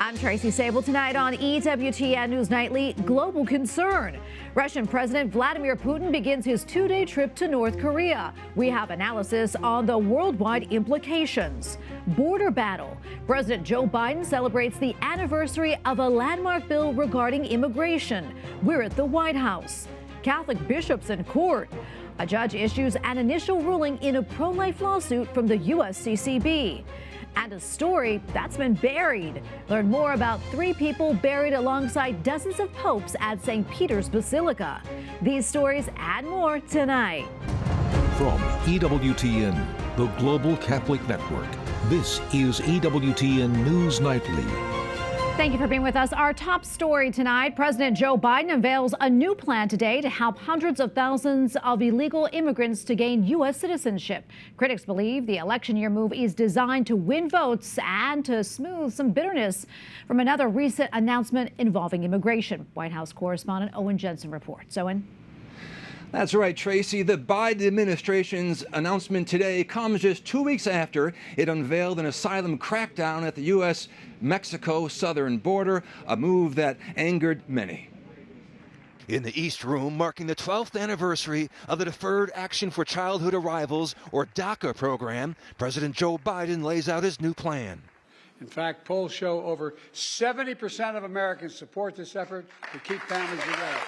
I'm Tracy Sabol. Tonight on EWTN News Nightly, global concern. Russian President Vladimir Putin begins his two-day trip to North Korea. We have analysis on the worldwide implications. Border battle. President Joe Biden celebrates the anniversary of a landmark bill regarding immigration. We're at the White House. Catholic bishops in court. A judge issues an initial ruling in a pro-life lawsuit from the USCCB. And a story that's been buried. Learn more about 3 people buried alongside dozens of popes at St. Peter's Basilica. These stories and more tonight. From EWTN, the Global Catholic Network, this is EWTN News Nightly. Thank you for being with us. Our top story tonight, President Joe Biden unveils a new plan today to help hundreds of thousands of illegal immigrants to gain U.S. citizenship. Critics believe the election year move is designed to win votes and to smooth some bitterness from another recent announcement involving immigration. White House correspondent Owen Jensen reports. Owen. That's right, Tracy. The Biden administration's announcement today comes just 2 weeks after it unveiled an asylum crackdown at the U.S.-Mexico southern border, a move that angered many. In the East Room, marking the 12th anniversary of the Deferred Action for Childhood Arrivals, or DACA program, President Joe Biden lays out his new plan. In fact, polls show over 70% of Americans support this effort to keep families together.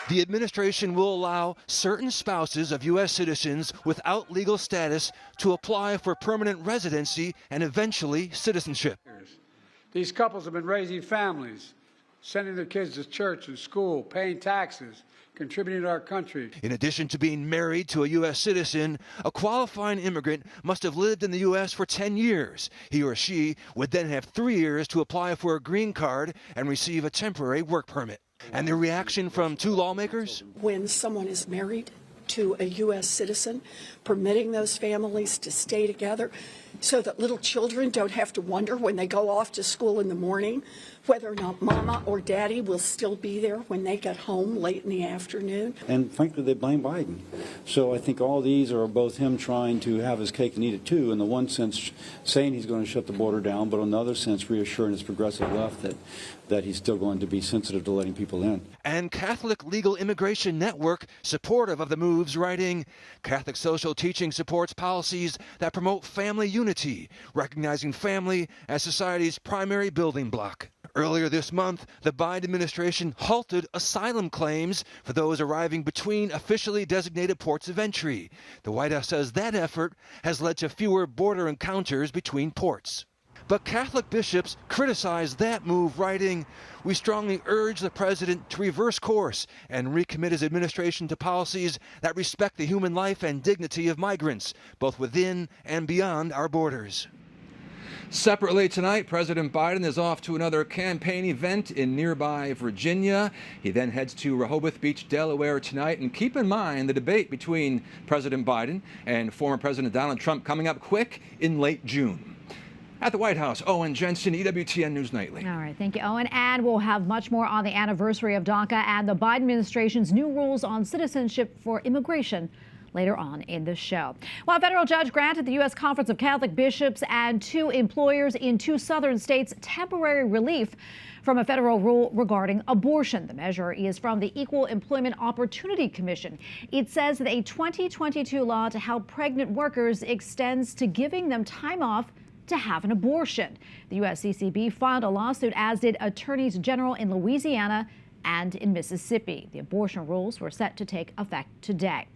The administration will allow certain spouses of U.S. citizens without legal status to apply for permanent residency and eventually citizenship. These couples have been raising families, sending their kids to church and school, paying taxes, contributing to our country. In addition to being married to a U.S. citizen, a qualifying immigrant must have lived in the U.S. for 10 years. He or she would then have 3 years to apply for a green card and receive a temporary work permit. And the reaction from 2 lawmakers? When someone is married to a U.S. citizen, permitting those families to stay together so that little children don't have to wonder when they go off to school in the morning whether or not mama or daddy will still be there when they get home late in the afternoon. And frankly, they blame Biden. So I think all these are both him trying to have his cake and eat it too, in the one sense saying he's going to shut the border down, but in another sense reassuring his progressive left that he's still going to be sensitive to letting people in. And Catholic Legal Immigration Network, supportive of the moves, writing, Catholic social teaching supports policies that promote family unity, recognizing family as society's primary building block. Earlier this month, the Biden administration halted asylum claims for those arriving between officially designated ports of entry. The White House says that effort has led to fewer border encounters between ports. But Catholic bishops criticize that move, writing, we strongly urge the president to reverse course and recommit his administration to policies that respect the human life and dignity of migrants, both within and beyond our borders. Separately tonight, President Biden is off to another campaign event in nearby Virginia. He then heads to Rehoboth Beach, Delaware tonight. And keep in mind the debate between President Biden and former President Donald Trump coming up quick in late June. At the White House, Owen Jensen, EWTN News Nightly. All right, thank you, Owen. And we'll have much more on the anniversary of DACA and the Biden administration's new rules on citizenship for immigration later on in the show. Well, a federal judge granted the U.S. Conference of Catholic Bishops and 2 employers in 2 southern states temporary relief from a federal rule regarding abortion. The measure is from the Equal Employment Opportunity Commission. It says that a 2022 law to help pregnant workers extends to giving them time off to have an abortion. The USCCB filed a lawsuit, as did attorneys general in Louisiana and in Mississippi. The abortion rules were set to take effect today.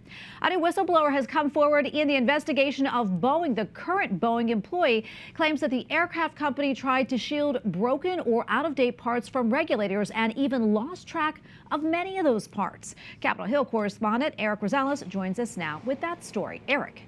A new whistleblower has come forward in the investigation of Boeing. The current Boeing employee claims that the aircraft company tried to shield broken or out-of-date parts from regulators and even lost track of many of those parts. Capitol Hill correspondent Eric Rosales joins us now with that story. Eric.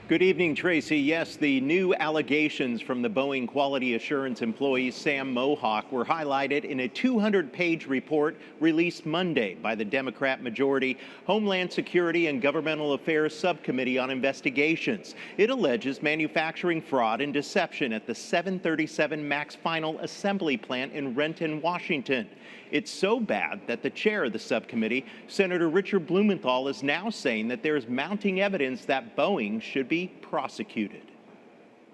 Good evening, Tracy. Yes, the new allegations from the Boeing quality assurance employee Sam Mohawk were highlighted in a 200-page report released Monday by the Democrat-majority Homeland Security and Governmental Affairs Subcommittee on Investigations. It alleges manufacturing fraud and deception at the 737 MAX final assembly plant in Renton, Washington. It's so bad that the chair of the subcommittee, Senator Richard Blumenthal, is now saying that there is mounting evidence that Boeing should be prosecuted.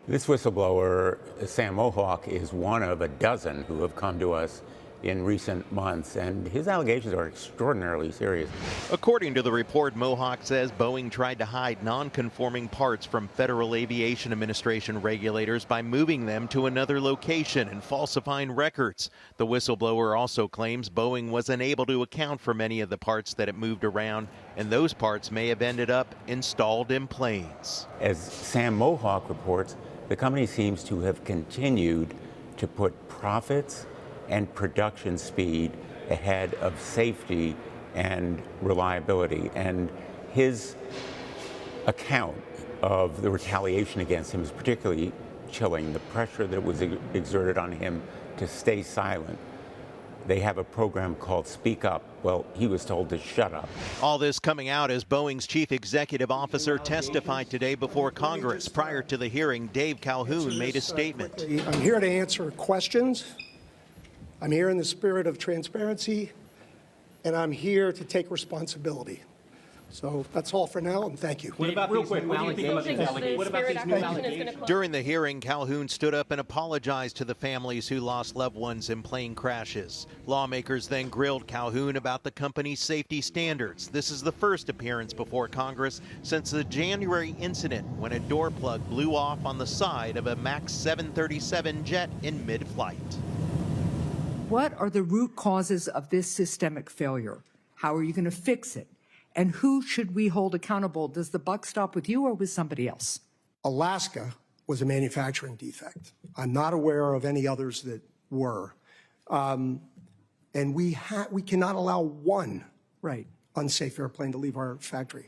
This whistleblower, Sam Mohawk, is one of a dozen who have come to us in recent months, and his allegations are extraordinarily serious. According to the report, Mohawk says Boeing tried to hide non-conforming parts from Federal Aviation Administration regulators by moving them to another location and falsifying records. The whistleblower also claims Boeing was unable to account for many of the parts that it moved around, and those parts may have ended up installed in planes. As Sam Mohawk reports, the company seems to have continued to put profits and production speed ahead of safety and reliability. And his account of the retaliation against him is particularly chilling. The pressure that was exerted on him to stay silent. They have a program called Speak Up. Well, he was told to shut up. All this coming out as Boeing's chief executive officer testified today before Congress. Prior to the hearing, Dave Calhoun made a statement. I'm here to answer questions. I'm here in the spirit of transparency, and I'm here to take responsibility. So that's all for now, and thank you. What about these new allegations? During the hearing, Calhoun stood up and apologized to the families who lost loved ones in plane crashes. Lawmakers then grilled Calhoun about the company's safety standards. This is the first appearance before Congress since the January incident when a door plug blew off on the side of a MAX 737 jet in mid-flight. What are the root causes of this systemic failure? How are you going to fix it? And who should we hold accountable? Does the buck stop with you or with somebody else? Alaska was a manufacturing defect. I'm not aware of any others that were. And we cannot allow one unsafe airplane to leave our factory.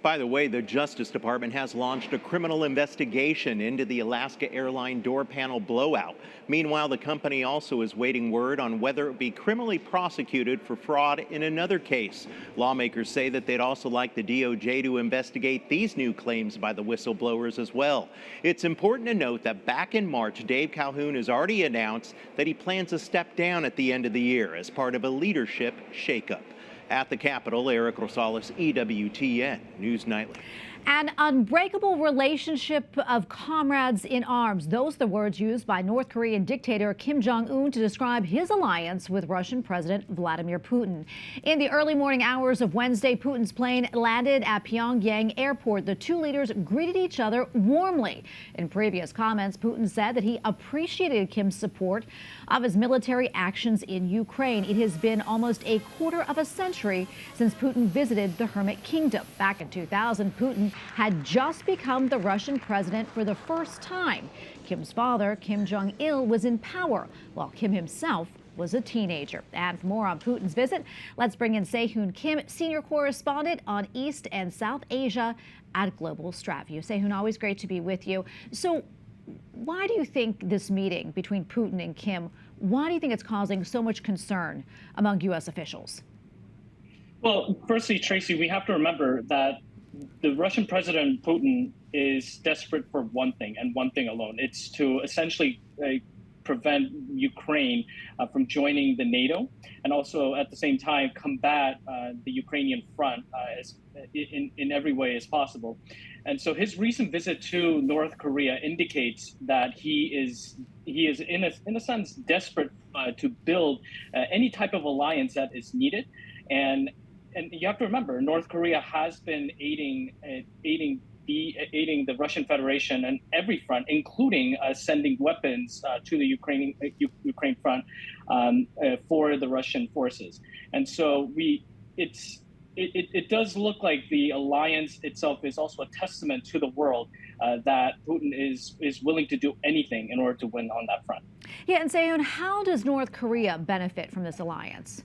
By the way, the Justice Department has launched a criminal investigation into the Alaska airline door panel blowout. Meanwhile, the company also is waiting word on whether it will be criminally prosecuted for fraud in another case. Lawmakers say that they'd also like the DOJ to investigate these new claims by the whistleblowers as well. It's important to note that back in March, Dave Calhoun has already announced that he plans to step down at the end of the year as part of a leadership shakeup. At the Capitol, Eric Rosales, EWTN News Nightly. An unbreakable relationship of comrades in arms. Those are the words used by North Korean dictator Kim Jong-un to describe his alliance with Russian President Vladimir Putin. In the early morning hours of Wednesday, Putin's plane landed at Pyongyang airport. The two leaders greeted each other warmly. In previous comments, Putin said that he appreciated Kim's support of his military actions in Ukraine. It has been almost a quarter of a century since Putin visited the Hermit Kingdom. Back in 2000, Putin had just become the Russian president for the first time. Kim's father, Kim Jong-il, was in power, while Kim himself was a teenager. And for more on Putin's visit, let's bring in Se-Hoon Kim, senior correspondent on East and South Asia at Global StratView. Se-Hoon, always great to be with you. So why do you think this meeting between Putin and Kim, why do you think it's causing so much concern among U.S. officials? Well, firstly, Tracy, we have to remember that the Russian President Putin is desperate for one thing and one thing alone. It's to essentially prevent Ukraine from joining the NATO, and also at the same time combat the Ukrainian front in every way as possible. And so his recent visit to North Korea indicates that he is in a sense desperate to build any type of alliance that is needed. And you have to remember, North Korea has been aiding the Russian Federation on every front, including sending weapons to the Ukraine front for the Russian forces. And so it does look like the alliance itself is also a testament to the world that Putin is willing to do anything in order to win on that front. Yeah, and Se-Hoon, how does North Korea benefit from this alliance?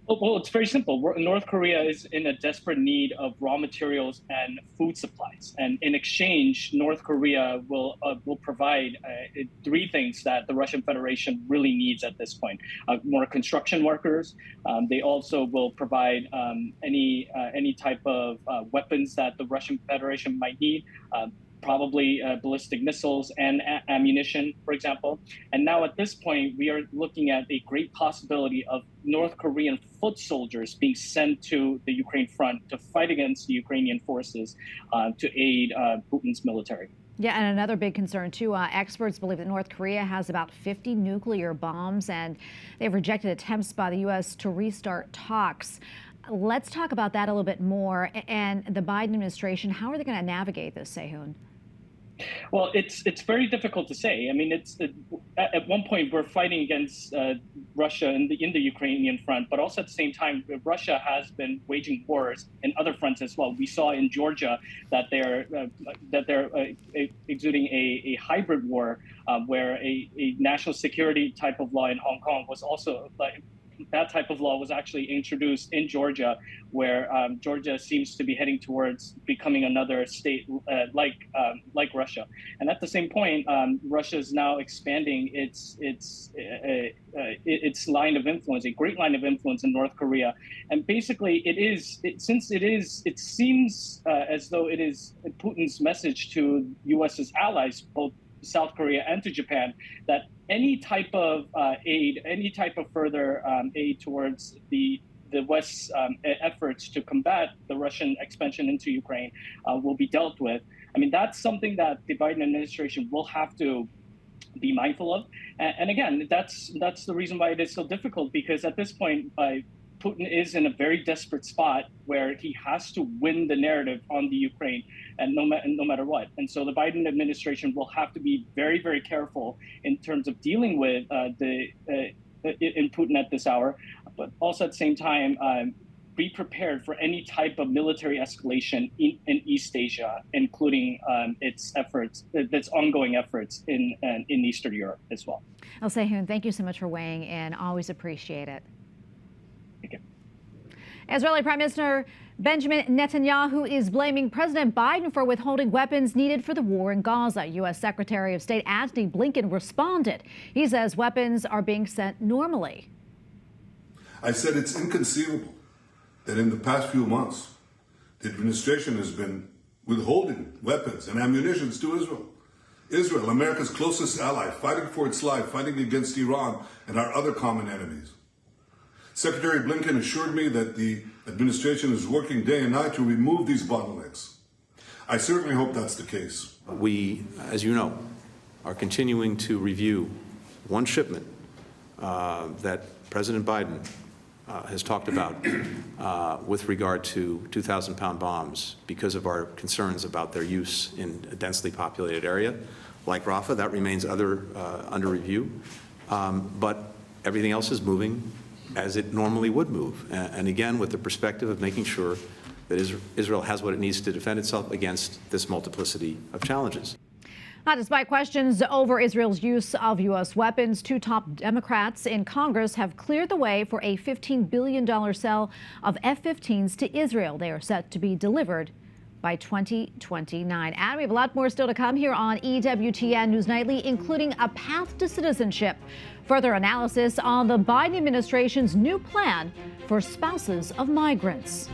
Well, it's very simple. North Korea is in a desperate need of raw materials and food supplies. And in exchange, North Korea will provide three things that the Russian Federation really needs at this point. More construction workers. They also will provide any type of weapons that the Russian Federation might need. Probably ballistic missiles and ammunition, for example. And now at this point, we are looking at a great possibility of North Korean foot soldiers being sent to the Ukraine front to fight against the Ukrainian forces to aid Putin's military. Yeah, and another big concern, too. Experts believe that North Korea has about 50 nuclear bombs, and they've rejected attempts by the U.S. to restart talks. Let's talk about that a little bit more. And the Biden administration, how are they going to navigate this, Sehun? Well, it's very difficult to say. I mean, at one point we're fighting against Russia in the Ukrainian front, but also at the same time, Russia has been waging wars in other fronts as well. We saw in Georgia that they're exuding a hybrid war where a national security type of law in Hong Kong was also that type of law was actually introduced in Georgia, where Georgia seems to be heading towards becoming another state like Russia. And at the same point, Russia is now expanding its line of influence, a great line of influence in North Korea. And basically, it seems as though it is Putin's message to U.S.'s allies, both South Korea and to Japan, that any type of aid, any type of further aid towards the West's efforts to combat the Russian expansion into Ukraine will be dealt with. I mean, that's something that the Biden administration will have to be mindful of. And again, that's the reason why it is so difficult, because at this point, Putin is in a very desperate spot where he has to win the narrative on the Ukraine, and no matter what. And so the Biden administration will have to be very, very careful in terms of dealing with in Putin at this hour, but also at the same time be prepared for any type of military escalation in East Asia, including its ongoing efforts in Eastern Europe as well. Sehun, thank you so much for weighing in. Always appreciate it. Thank you. Israeli Prime Minister Benjamin Netanyahu is blaming President Biden for withholding weapons needed for the war in Gaza. U.S. Secretary of State Antony Blinken responded. He says weapons are being sent normally. I said it's inconceivable that in the past few months, the administration has been withholding weapons and ammunition to Israel. Israel, America's closest ally, fighting for its life, fighting against Iran and our other common enemies. Secretary Blinken assured me that the administration is working day and night to remove these bottlenecks. I certainly hope that's the case. We, as you know, are continuing to review one shipment that President Biden has talked about with regard to 2,000-pound bombs because of our concerns about their use in a densely populated area like Rafah. That remains under review. But everything else is moving as it normally would move. And again, with the perspective of making sure that Israel has what it needs to defend itself against this multiplicity of challenges. Despite questions over Israel's use of U.S. weapons, two top Democrats in Congress have cleared the way for a $15 billion sale of F-15s to Israel. They are set to be delivered by 2029. And we have a lot more still to come here on EWTN News Nightly, including a path to citizenship. Further analysis on the Biden administration's new plan for spouses of migrants.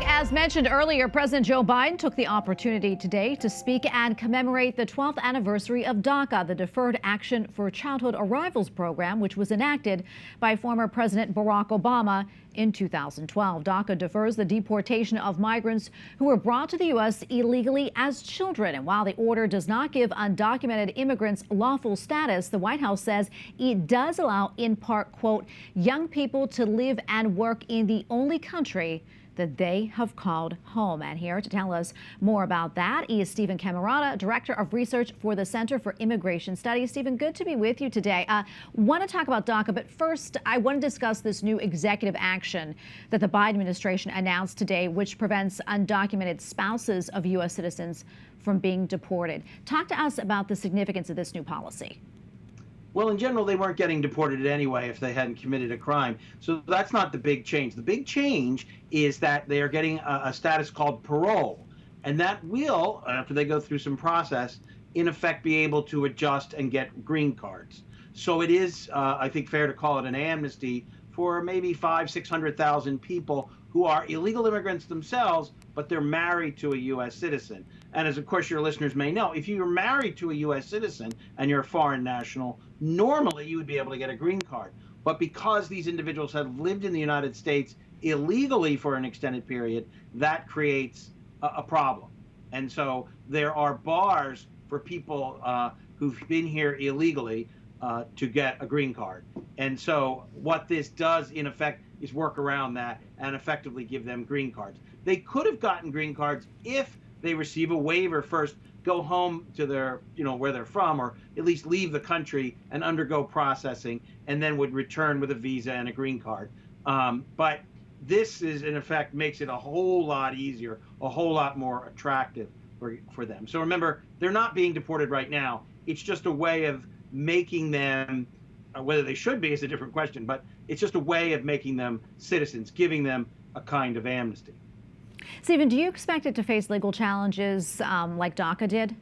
As mentioned earlier, President Joe Biden took the opportunity today to speak and commemorate the 12th anniversary of DACA, the Deferred Action for Childhood Arrivals program, which was enacted by former President Barack Obama in 2012. DACA defers the deportation of migrants who were brought to the U.S. illegally as children. And while the order does not give undocumented immigrants lawful status, the White House says it does allow, in part, quote, young people to live and work in the only country that they have called home. And here to tell us more about that is Stephen Camarata, Director of Research for the Center for Immigration Studies. Stephen, good to be with you today. Want to talk about DACA, but first I want to discuss this new executive action that the Biden administration announced today, which prevents undocumented spouses of U.S. citizens from being deported. Talk to us about the significance of this new policy. Well, in general, they weren't getting deported anyway if they hadn't committed a crime. So that's not the big change. The big change is that they are getting a status called parole. And that will, after they go through some process, in effect be able to adjust and get green cards. So it is, I think, fair to call it an amnesty for maybe 600,000 people who are illegal immigrants themselves, but they're married to a U.S. citizen. And as, of course, your listeners may know, if you're married to a U.S. citizen and you're a foreign national, normally you would be able to get a green card. But because these individuals have lived in the United States illegally for an extended period, that creates a problem. And so there are bars for people who've been here illegally to get a green card. And so what this does, in effect, is work around that and effectively give them green cards. They could have gotten green cards if they receive a waiver first, go home to their, where they're from, or at least leave the country and undergo processing, and then would return with a visa and a green card. But this is, in effect, makes it a whole lot easier, a whole lot more attractive for them. So remember, they're not being deported right now. It's just a way of making them, whether they should be is a different question, but it's just a way of making them citizens, giving them a kind of amnesty. Stephen, do you expect it to face legal challenges like DACA did?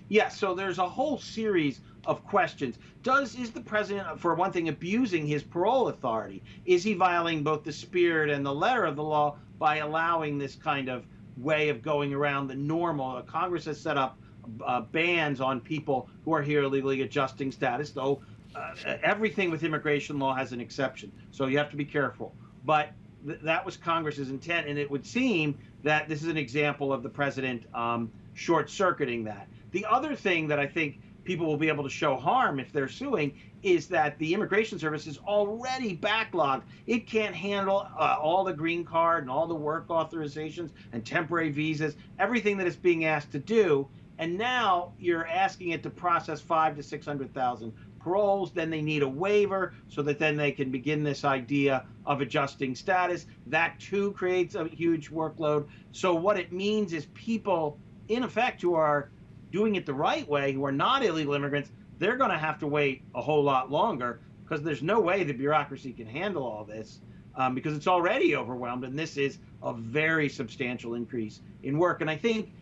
Yes, so there's a whole series of questions. Is the president, for one thing, abusing his parole authority? Is he violating both the spirit and the letter of the law by allowing this kind of way of going around the normal? Congress has set up bans on people who are here illegally adjusting status, though everything with immigration law has an exception, so you have to be careful. But that was Congress's intent, and it would seem that this is an example of the president short-circuiting that. The other thing that I think people will be able to show harm if they're suing is that the Immigration Service is already backlogged. It can't handle all the green card and all the work authorizations and temporary visas, everything that it's being asked to do. And now you're asking it to process 500,000 to 600,000 paroles. Then they need a waiver so that then they can begin this idea of adjusting status. That too creates a huge workload. So what it means is people, in effect, who are doing it the right way, who are not illegal immigrants, they're going to have to wait a whole lot longer because there's no way the bureaucracy can handle all this because it's already overwhelmed. And this is a very substantial increase in work. And I think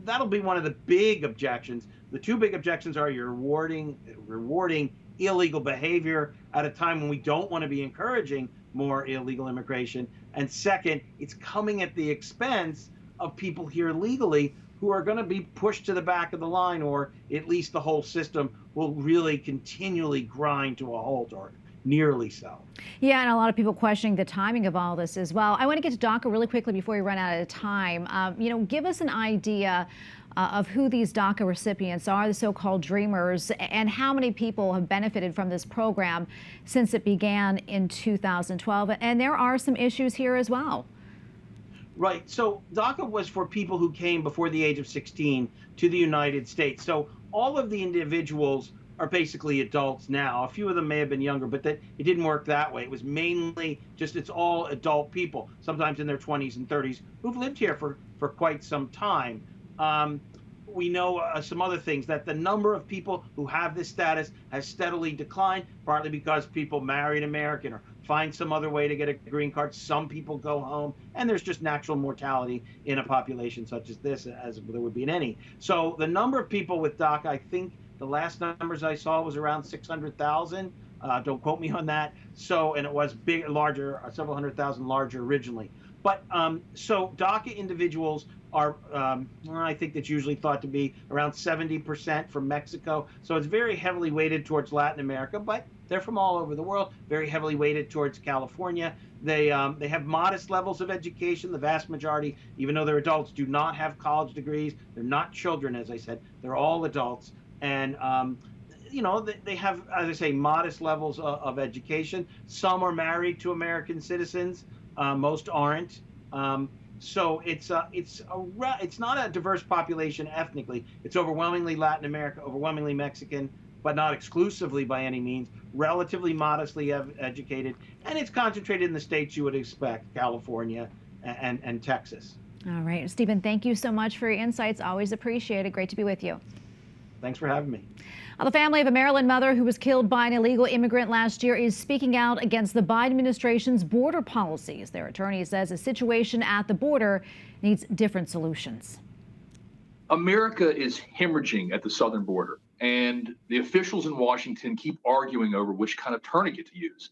that'll be one of the big objections. The two big objections are you're rewarding illegal behavior at a time when we don't want to be encouraging more illegal immigration. And second, it's coming at the expense of people here legally who are going to be pushed to the back of the line, or at least the whole system will really continually grind to a halt, or nearly so. Yeah, and a lot of people questioning the timing of all this as well. I want to get to DACA really quickly before we run out of time. Give us an idea of who these DACA recipients are, the so-called dreamers, and how many people have benefited from this program since it began in 2012. And there are some issues here as well. Right. So DACA was for people who came before the age of 16 to the United States. So all of the individuals are basically adults now. A few of them may have been younger, but it didn't work that way. It was mainly it's all adult people, sometimes in their 20s and 30s, who've lived here for quite some time. We know some other things, that the number of people who have this status has steadily declined, partly because people marry an American or find some other way to get a green card. Some people go home, and there's just natural mortality in a population such as this, as there would be in any. So the number of people with DACA, I think the last numbers I saw was around 600,000. Don't quote me on that. So, and it was larger, several 100,000 larger originally. But so DACA individuals are, I think that's usually thought to be around 70% from Mexico. So it's very heavily weighted towards Latin America, but they're from all over the world, very heavily weighted towards California. They have modest levels of education. The vast majority, even though they're adults, do not have college degrees. They're not children, as I said. They're all adults. And they have, as I say, modest levels of education. Some are married to American citizens. Most aren't. So it's not a diverse population ethnically. It's overwhelmingly Latin America, overwhelmingly Mexican, but not exclusively by any means. Relatively modestly educated, and it's concentrated in the states you would expect: California and Texas. All right, Stephen, thank you so much for your insights. Always appreciate it. Great to be with you. Thanks for having me. The family of a Maryland mother who was killed by an illegal immigrant last year is speaking out against the Biden administration's border policies. Their attorney says the situation at the border needs different solutions. America is hemorrhaging at the southern border, and the officials in Washington keep arguing over which kind of tourniquet to use.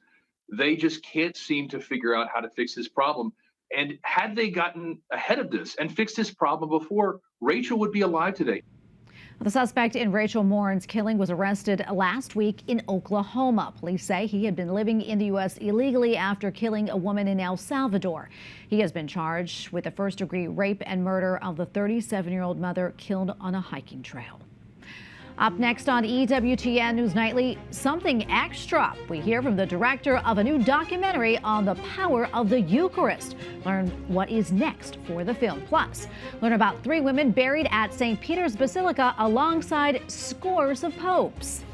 They just can't seem to figure out how to fix this problem. And had they gotten ahead of this and fixed this problem before, Rachel would be alive today. The suspect in Rachel Morin's killing was arrested last week in Oklahoma. Police say he had been living in the U.S. illegally after killing a woman in El Salvador. He has been charged with the first-degree rape and murder of the 37-year-old mother killed on a hiking trail. Up next on EWTN News Nightly, something extra. We hear from the director of a new documentary on the power of the Eucharist. Learn what is next for the film. Plus, learn about 3 women buried at St. Peter's Basilica alongside scores of popes.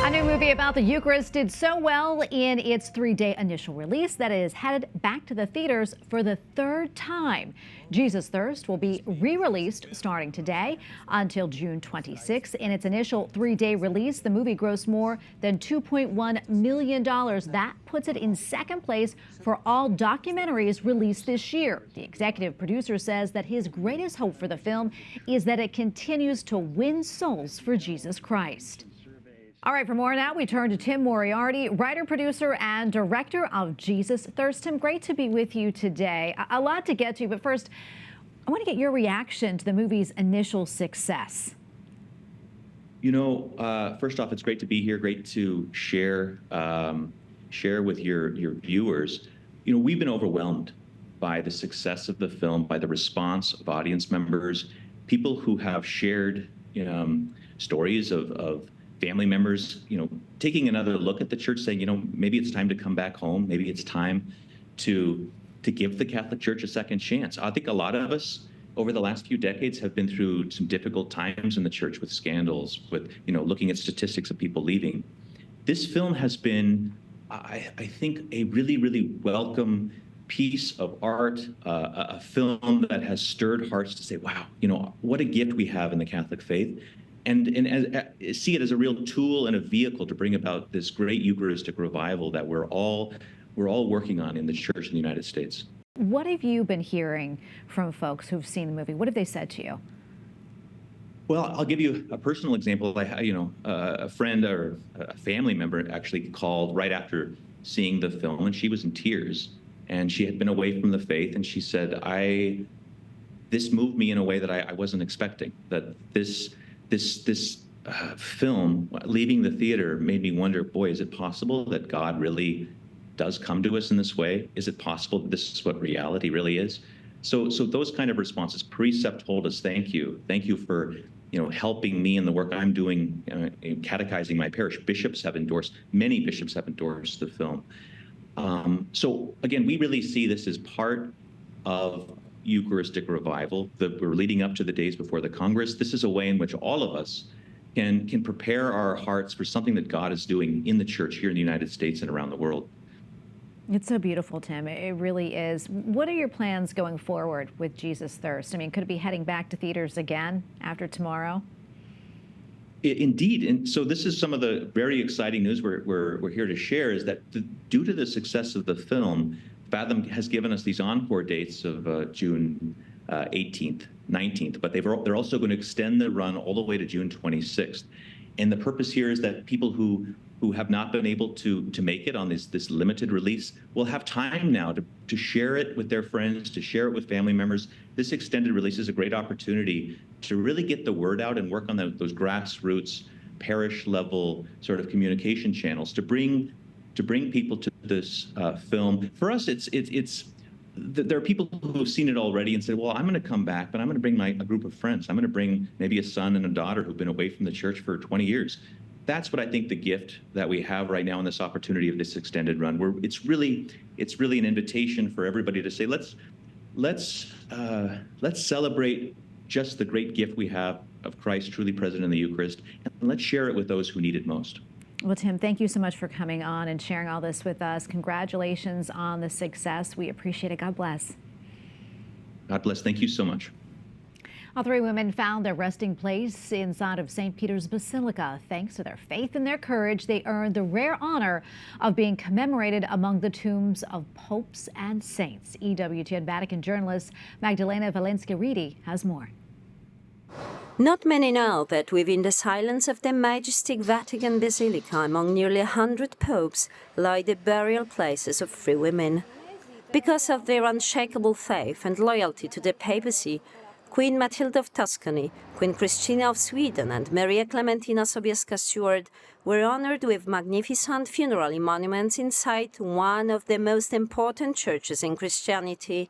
A new movie about the Eucharist did so well in its 3-day initial release that it is headed back to the theaters for the 3rd time. Jesus Thirst will be re-released starting today until June 26. In its initial 3-day release, the movie grossed more than $2.1 million. That puts it in 2nd place for all documentaries released this year. The executive producer says that his greatest hope for the film is that it continues to win souls for Jesus Christ. All right, for more on that, we turn to Tim Moriarty, writer, producer, and director of Jesus Thirst. Tim, great to be with you today. A lot to get to, but first, I want to get your reaction to the movie's initial success. You know, first off, it's great to be here. Great to share with your viewers. You know, we've been overwhelmed by the success of the film, by the response of audience members, people who have shared stories of family members, you know, taking another look at the church, saying, you know, maybe it's time to come back home. Maybe it's time to give the Catholic Church a second chance. I think a lot of us over the last few decades have been through some difficult times in the church with scandals, with, you know, looking at statistics of people leaving. This film has been, I think, a really, really welcome piece of art, a film that has stirred hearts to say, wow, you know, what a gift we have in the Catholic faith. And see it as a real tool and a vehicle to bring about this great Eucharistic revival that we're all working on in the church in the United States. What have you been hearing from folks who've seen the movie? What have they said to you? Well, I'll give you a personal example. A friend or a family member actually called right after seeing the film, and she was in tears, and she had been away from the faith, and she said, this moved me in a way that I wasn't expecting, that this film, leaving the theater, made me wonder, boy, is it possible that God really does come to us in this way? Is it possible that this is what reality really is? So those kind of responses. Precept told us, thank you for, you know, helping me in the work I'm doing in catechizing my parish. Many bishops have endorsed the film. So again, we really see this as part of Eucharistic revival. We're leading up to the days before the Congress. This is a way in which all of us can prepare our hearts for something that God is doing in the church here in the United States and around the world. It's so beautiful, Tim. It really is. What are your plans going forward with Jesus Thirst? I mean, could it be heading back to theaters again after tomorrow? Indeed. And so this is some of the very exciting news we're here to share, is that due to the success of the film, Fathom has given us these encore dates of June 18th, 19th, but they're also going to extend the run all the way to June 26th. And the purpose here is that people who have not been able to make it on this limited release will have time now to share it with their friends, to share it with family members. This extended release is a great opportunity to really get the word out and work on those grassroots, parish level sort of communication channels to bring people to this film. For us, there are people who have seen it already and said, well, I'm going to come back, but I'm going to bring a group of friends. I'm going to bring maybe a son and a daughter who've been away from the church for 20 years. That's what I think the gift that we have right now in this opportunity of this extended run, where it's really an invitation for everybody to say, let's celebrate just the great gift we have of Christ truly present in the Eucharist, and let's share it with those who need it most. Well, Tim, thank you so much for coming on and sharing all this with us. Congratulations on the success. We appreciate it. God bless. God bless. Thank you so much. All 3 women found their resting place inside of St. Peter's Basilica. Thanks to their faith and their courage, they earned the rare honor of being commemorated among the tombs of popes and saints. EWTN Vatican journalist Magdalena Valensky-Reedy has more. Not many know that within the silence of the majestic Vatican Basilica, among nearly 100 popes, lie the burial places of 3 women. Because of their unshakable faith and loyalty to the papacy, Queen Matilda of Tuscany, Queen Christina of Sweden, and Maria Clementina Sobieska-Stewart were honored with magnificent funerary monuments inside one of the most important churches in Christianity.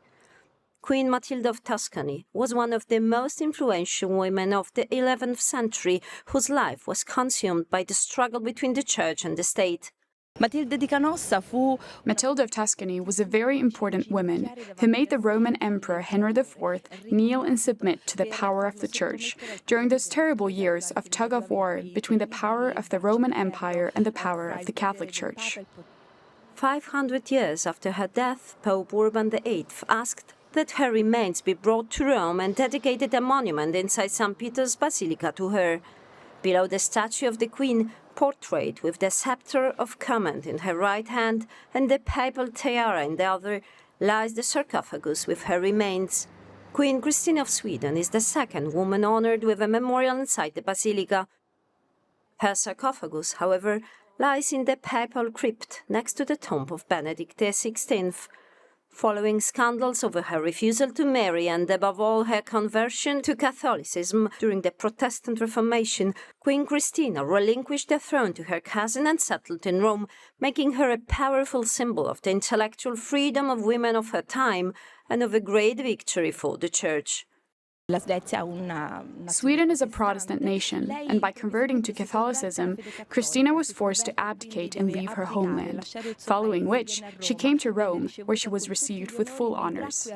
Queen Matilda of Tuscany was one of the most influential women of the 11th century whose life was consumed by the struggle between the church and the state. Matilda of Tuscany was a very important woman who made the Roman Emperor Henry IV kneel and submit to the power of the Church during those terrible years of tug-of-war between the power of the Roman Empire and the power of the Catholic Church. 500 years after her death, Pope Urban VIII asked that her remains be brought to Rome and dedicated a monument inside St. Peter's Basilica to her. Below the statue of the Queen, portrayed with the scepter of command in her right hand and the papal tiara in the other, lies the sarcophagus with her remains. Queen Christina of Sweden is the second woman honored with a memorial inside the Basilica. Her sarcophagus, however, lies in the papal crypt next to the tomb of Benedict XVI. Following scandals over her refusal to marry and, above all, her conversion to Catholicism during the Protestant Reformation, Queen Christina relinquished the throne to her cousin and settled in Rome, making her a powerful symbol of the intellectual freedom of women of her time and of a great victory for the Church. Sweden is a Protestant nation, and by converting to Catholicism, Christina was forced to abdicate and leave her homeland, following which she came to Rome, where she was received with full honors.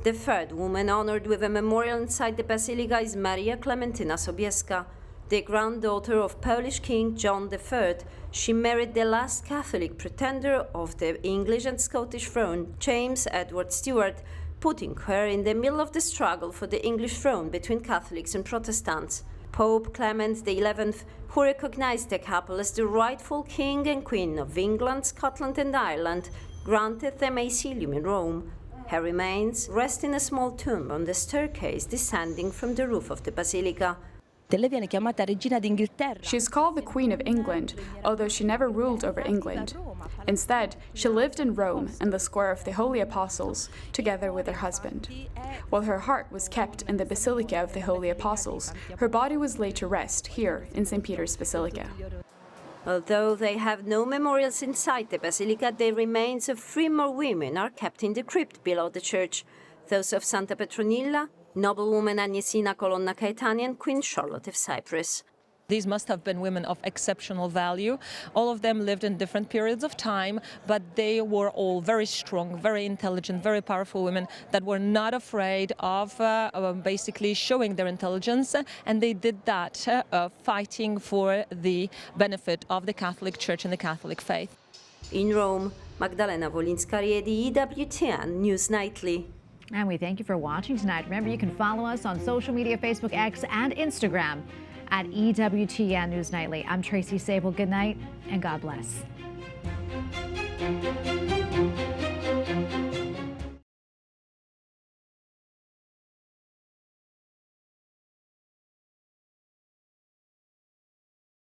The third woman honored with a memorial inside the Basilica is Maria Clementina Sobieska. The granddaughter of Polish King John III, she married the last Catholic pretender of the English and Scottish throne, James Edward Stuart, putting her in the middle of the struggle for the English throne between Catholics and Protestants. Pope Clement XI, who recognized the couple as the rightful king and queen of England, Scotland and Ireland, granted them asylum in Rome. Her remains rest in a small tomb on the staircase descending from the roof of the basilica. She is called the Queen of England, although she never ruled over England. Instead, she lived in Rome in the Square of the Holy Apostles, together with her husband. While her heart was kept in the Basilica of the Holy Apostles, her body was laid to rest here in St. Peter's Basilica. Although they have no memorials inside the basilica, the remains of 3 more women are kept in the crypt below the church. Those of Santa Petronilla, noblewoman Agnesina Colonna Caetani, and Queen Charlotte of Cyprus. These must have been women of exceptional value. All of them lived in different periods of time, but they were all very strong, very intelligent, very powerful women that were not afraid of basically showing their intelligence, and they did that fighting for the benefit of the Catholic Church and the Catholic faith. In Rome, Magdalena Wolinska-Riedi, EWTN News Nightly. And we thank you for watching tonight. Remember, you can follow us on social media, Facebook, X, and Instagram at EWTN News Nightly. I'm Tracy Sabol. Good night and God bless.